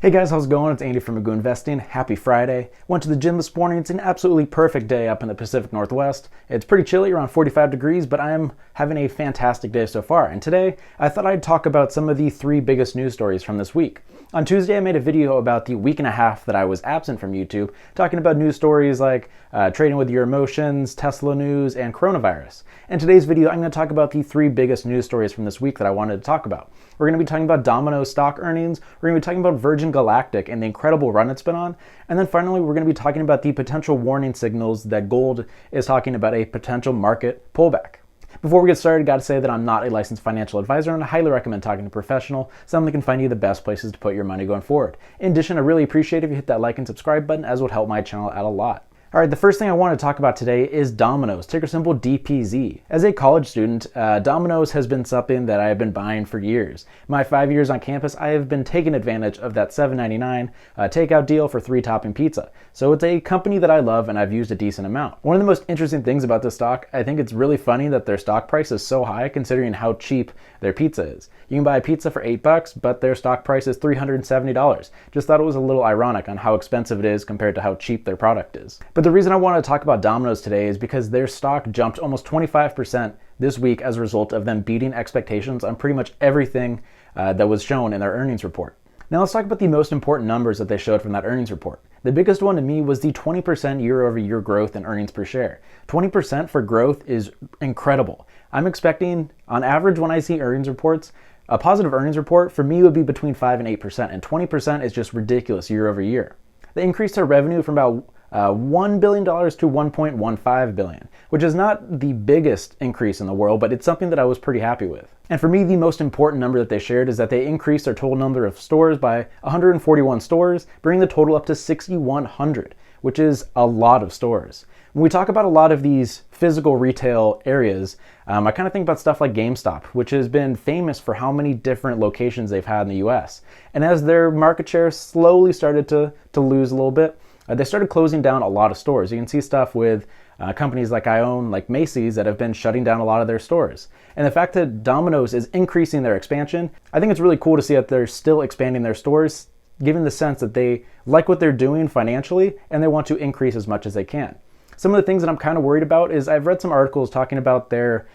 Hey guys, how's it going? It's Andy from Magoo Investing. Happy Friday. Went to the gym this morning. It's an absolutely perfect day up in the Pacific Northwest. It's pretty chilly, around 45 degrees, but I am having a fantastic day so far. And today, I thought I'd talk about some of the three biggest news stories from this week. On Tuesday, I made a video about the week and a half that I was absent from YouTube, talking about news stories like trading with your emotions, Tesla news, and coronavirus. In today's video, I'm going to talk about the three biggest news stories from this week that I wanted to talk about. We're going to be talking about Domino stock earnings, we're going to be talking about Virgin Galactic and the incredible run it's been on, and then finally we're going to be talking about the potential warning signals that gold is talking about a potential market pullback. Before we get started, got to say that I'm not a licensed financial advisor and I highly recommend talking to a professional, someone that can find you the best places to put your money going forward. In addition, I really appreciate if you hit that like and subscribe button, as it would help my channel out a lot. All right, the first thing I want to talk about today is Domino's, ticker symbol DPZ. As a college student, Domino's has been something that I have been buying for years. My 5 years on campus, I have been taking advantage of that $7.99 takeout deal for 3-topping pizza. So it's a company that I love and I've used a decent amount. One of the most interesting things about this stock, I think it's really funny that their stock price is so high considering how cheap their pizza is. You can buy a pizza for $8, but their stock price is $370. Just thought it was a little ironic on how expensive it is compared to how cheap their product is. But the reason I want to talk about Domino's today is because their stock jumped almost 25% this week as a result of them beating expectations on pretty much everything that was shown in their earnings report. Now let's talk about the most important numbers that they showed from that earnings report. The biggest one to me was the 20% year-over-year growth in earnings per share. 20% for growth is incredible. I'm expecting, on average, when I see earnings reports, a positive earnings report for me would be between 5 and 8%, and 20% is just ridiculous year over year. They increased their revenue from about $1 billion to $1.15 billion, which is not the biggest increase in the world, but it's something that I was pretty happy with. And for me, the most important number that they shared is that they increased their total number of stores by 141 stores, bringing the total up to 6,100, which is a lot of stores. When we talk about a lot of these physical retail areas, I kind of think about stuff like GameStop, which has been famous for how many different locations they've had in the US. And as their market share slowly started to lose a little bit, they started closing down a lot of stores. You can see stuff with companies like I own, like Macy's, that have been shutting down a lot of their stores. And the fact that Domino's is increasing their expansion, I think it's really cool to see that they're still expanding their stores, giving the sense that they like what they're doing financially and they want to increase as much as they can. Some of the things that I'm kind of worried about is I've read some articles talking about their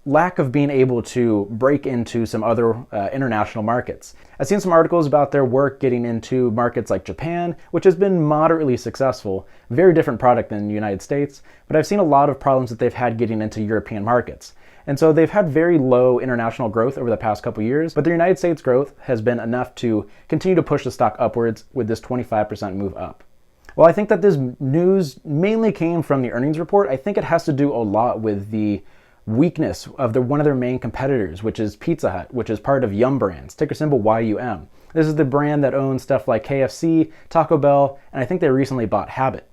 lack of being able to break into some other international markets. I've seen some articles about their work getting into markets like Japan, which has been moderately successful, very different product than the United States, but I've seen a lot of problems that they've had getting into European markets. And so they've had very low international growth over the past couple years, but the United States growth has been enough to continue to push the stock upwards with this 25% move up. Well, I think that this news mainly came from the earnings report. I think it has to do a lot with the weakness of one of their main competitors, which is Pizza Hut, which is part of Yum Brands, ticker symbol YUM. This is the brand that owns stuff like KFC, Taco Bell, and I think they recently bought Habit.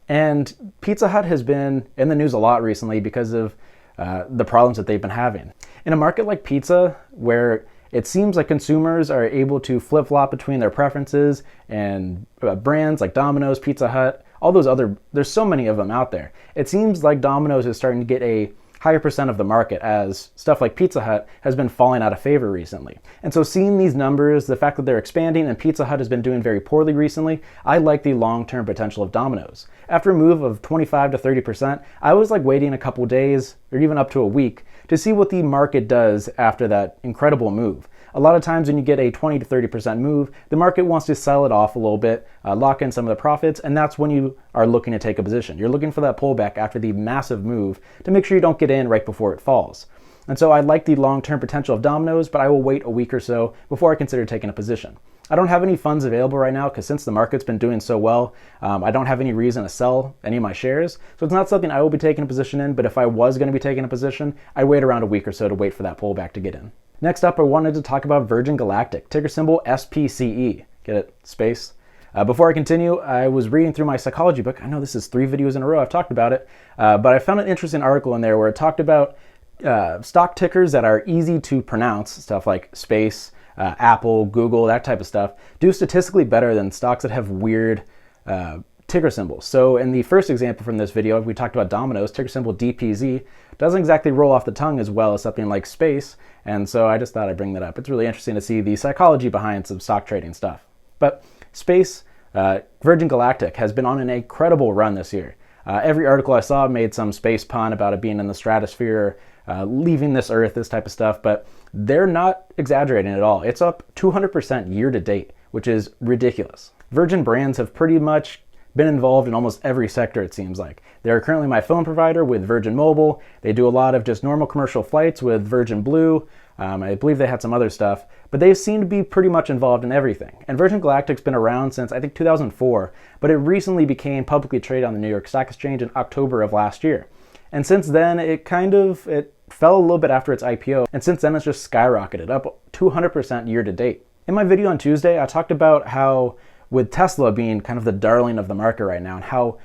And Pizza Hut has been in the news a lot recently because of the problems that they've been having. In a market like pizza, where it seems like consumers are able to flip-flop between their preferences and brands like Domino's, Pizza Hut, all those other, there's so many of them out there. It seems like Domino's is starting to get a higher percent of the market as stuff like Pizza Hut has been falling out of favor recently. And so seeing these numbers, the fact that they're expanding and Pizza Hut has been doing very poorly recently, I like the long-term potential of Domino's. After a move of 25 to 30%, I was like waiting a couple days or even up to a week to see what the market does after that incredible move. A lot of times when you get a 20 to 30% move, the market wants to sell it off a little bit, lock in some of the profits, and that's when you are looking to take a position. You're looking for that pullback after the massive move to make sure you don't get in right before it falls. And so I like the long-term potential of Domino's, but I will wait a week or so before I consider taking a position. I don't have any funds available right now because since the market's been doing so well, I don't have any reason to sell any of my shares. So it's not something I will be taking a position in, but if I was going to be taking a position, I'd wait around a week or so to wait for that pullback to get in. Next up, I wanted to talk about Virgin Galactic, ticker symbol SPCE. Get it? Space. Before I continue, I was reading through my psychology book. I know this is 3 videos in a row I've talked about it, but I found an interesting article in there where it talked about stock tickers that are easy to pronounce, stuff like Space, Apple, Google, that type of stuff, do statistically better than stocks that have weird ticker symbols. So in the first example from this video, we talked about Domino's, ticker symbol DPZ. Doesn't exactly roll off the tongue as well as something like space, and so I just thought I'd bring that up. It's really interesting to see the psychology behind some stock trading stuff. But space, Virgin Galactic has been on an incredible run this year. Every article I saw made some space pun about it being in the stratosphere, leaving this Earth, this type of stuff, but they're not exaggerating at all. It's up 200% year to date, which is ridiculous. Virgin brands have pretty much been involved in almost every sector, it seems like. They're currently my phone provider with Virgin Mobile. They do a lot of just normal commercial flights with Virgin Blue. I believe they had some other stuff, but they seem to be pretty much involved in everything. And Virgin Galactic's been around since, I think, 2004, but it recently became publicly traded on the New York Stock Exchange in October of last year. And since then, it fell a little bit after its IPO, and since then it's just skyrocketed, up 200% year to date. In my video on Tuesday, I talked about how, with Tesla being kind of the darling of the market right now and how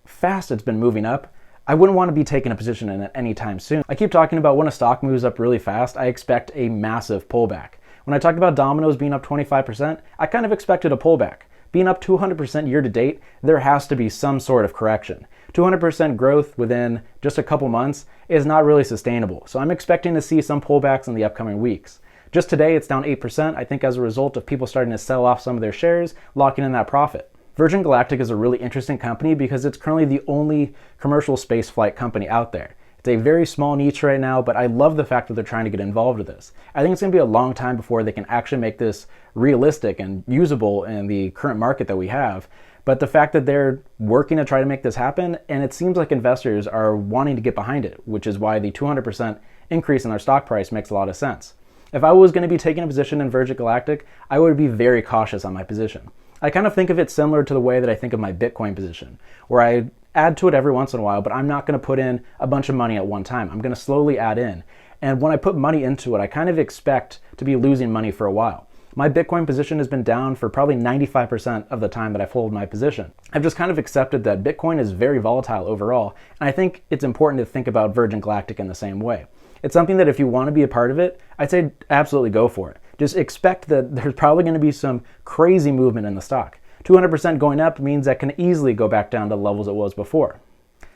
fast it's been moving up, I wouldn't want to be taking a position in it anytime soon. I keep talking about when a stock moves up really fast, I expect a massive pullback. When I talked about Domino's being up 25%, I kind of expected a pullback. Being up 200% year to date, there has to be some sort of correction. 200% growth within just a couple months is not really sustainable, so I'm expecting to see some pullbacks in the upcoming weeks. Just today, it's down 8%, I think as a result of people starting to sell off some of their shares, locking in that profit. Virgin Galactic is a really interesting company because it's currently the only commercial spaceflight company out there. It's a very small niche right now, but I love the fact that they're trying to get involved with this. I think it's going to be a long time before they can actually make this realistic and usable in the current market that we have. But the fact that they're working to try to make this happen, and it seems like investors are wanting to get behind it, which is why the 200% increase in their stock price makes a lot of sense. If I was going to be taking a position in Virgin Galactic, I would be very cautious on my position. I kind of think of it similar to the way that I think of my Bitcoin position, where I add to it every once in a while, but I'm not going to put in a bunch of money at one time. I'm going to slowly add in. And when I put money into it, I kind of expect to be losing money for a while. My Bitcoin position has been down for probably 95% of the time that I've held my position. I've just kind of accepted that Bitcoin is very volatile overall, and I think it's important to think about Virgin Galactic in the same way. It's something that if you want to be a part of it, I'd say absolutely go for it. Just expect that there's probably going to be some crazy movement in the stock. 200% going up means that can easily go back down to the levels it was before.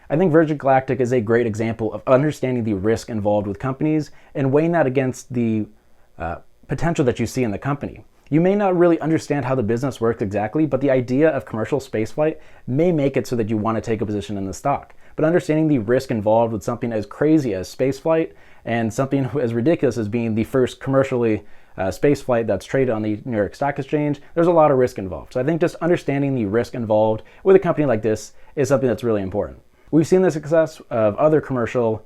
I think Virgin Galactic is a great example of understanding the risk involved with companies and weighing that against the potential that you see in the company. You may not really understand how the business works exactly, but the idea of commercial spaceflight may make it so that you want to take a position in the stock. But understanding the risk involved with something as crazy as spaceflight and something as ridiculous as being the first commercially spaceflight that's traded on the New York Stock Exchange, there's a lot of risk involved. So I think just understanding the risk involved with a company like this is something that's really important. We've seen the success of other commercial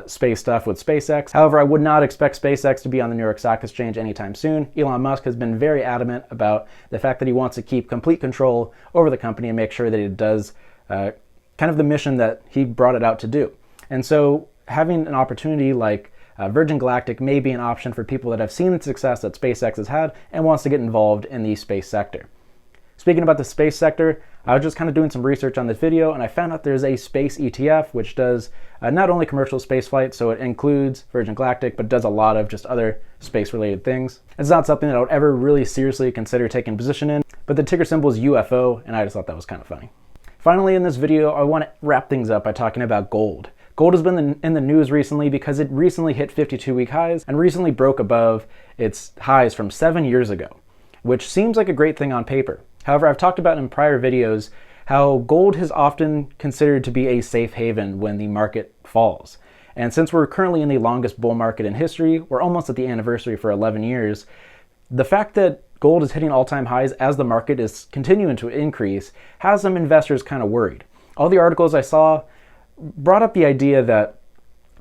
space stuff with SpaceX. However, I would not expect SpaceX to be on the New York Stock Exchange anytime soon. Elon Musk has been very adamant about the fact that he wants to keep complete control over the company and make sure that it does kind of the mission that he brought it out to do. And so having an opportunity like Virgin Galactic may be an option for people that have seen the success that SpaceX has had and wants to get involved in the space sector. Speaking about the space sector, I was just kind of doing some research on this video and I found out there's a space ETF which does not only commercial space flight, so it includes Virgin Galactic, but does a lot of just other space related things. It's not something that I would ever really seriously consider taking a position in, but the ticker symbol is UFO and I just thought that was kind of funny. Finally, in this video, I want to wrap things up by talking about gold. Gold has been in the news recently because it recently hit 52-week highs and recently broke above its highs from 7 years ago, which seems like a great thing on paper. However, I've talked about in prior videos how gold is often considered to be a safe haven when the market falls. And since we're currently in the longest bull market in history, we're almost at the anniversary for 11 years, the fact that gold is hitting all-time highs as the market is continuing to increase has some investors kind of worried. All the articles I saw brought up the idea that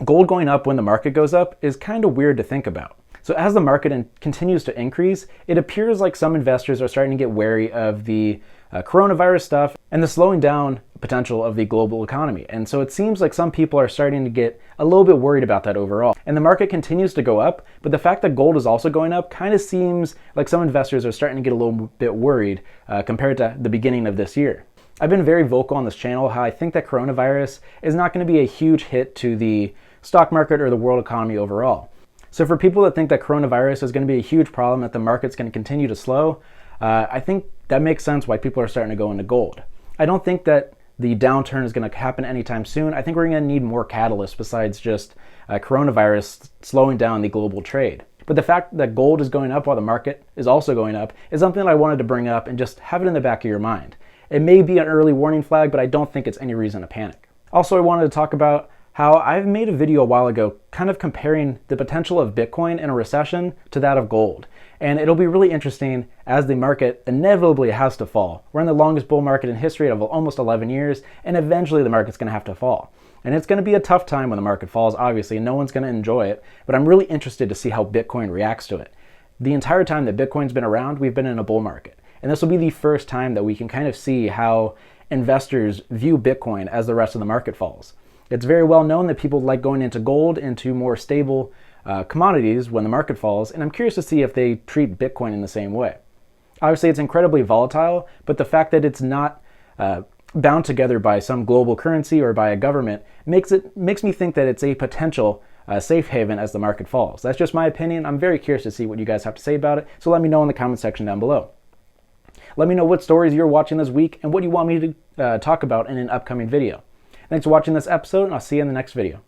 gold going up when the market goes up is kind of weird to think about. So as the market continues to increase, it appears like some investors are starting to get wary of the coronavirus stuff and the slowing down potential of the global economy. And so it seems like some people are starting to get a little bit worried about that overall. And the market continues to go up, but the fact that gold is also going up kind of seems like some investors are starting to get a little bit worried compared to the beginning of this year. I've been very vocal on this channel how I think that coronavirus is not going to be a huge hit to the stock market or the world economy overall. So for people that think that coronavirus is going to be a huge problem, that the market's going to continue to slow, I think that makes sense why people are starting to go into gold. I don't think that the downturn is going to happen anytime soon. I think we're going to need more catalysts besides just coronavirus slowing down the global trade. But the fact that gold is going up while the market is also going up is something that I wanted to bring up and just have it in the back of your mind. It may be an early warning flag, but I don't think it's any reason to panic. Also, I wanted to talk about how I've made a video a while ago kind of comparing the potential of Bitcoin in a recession to that of gold. And it'll be really interesting as the market inevitably has to fall. We're in the longest bull market in history of almost 11 years, and eventually the market's going to have to fall. And it's going to be a tough time when the market falls, obviously, and no one's going to enjoy it, but I'm really interested to see how Bitcoin reacts to it. The entire time that Bitcoin's been around, we've been in a bull market. And this will be the first time that we can kind of see how investors view Bitcoin as the rest of the market falls. It's very well known that people like going into gold, into more stable commodities when the market falls, and I'm curious to see if they treat Bitcoin in the same way. Obviously, it's incredibly volatile, but the fact that it's not bound together by some global currency or by a government makes me think that it's a potential safe haven as the market falls. That's just my opinion. I'm very curious to see what you guys have to say about it, so let me know in the comment section down below. Let me know what stories you're watching this week and what you want me to talk about in an upcoming video. Thanks for watching this episode, and I'll see you in the next video.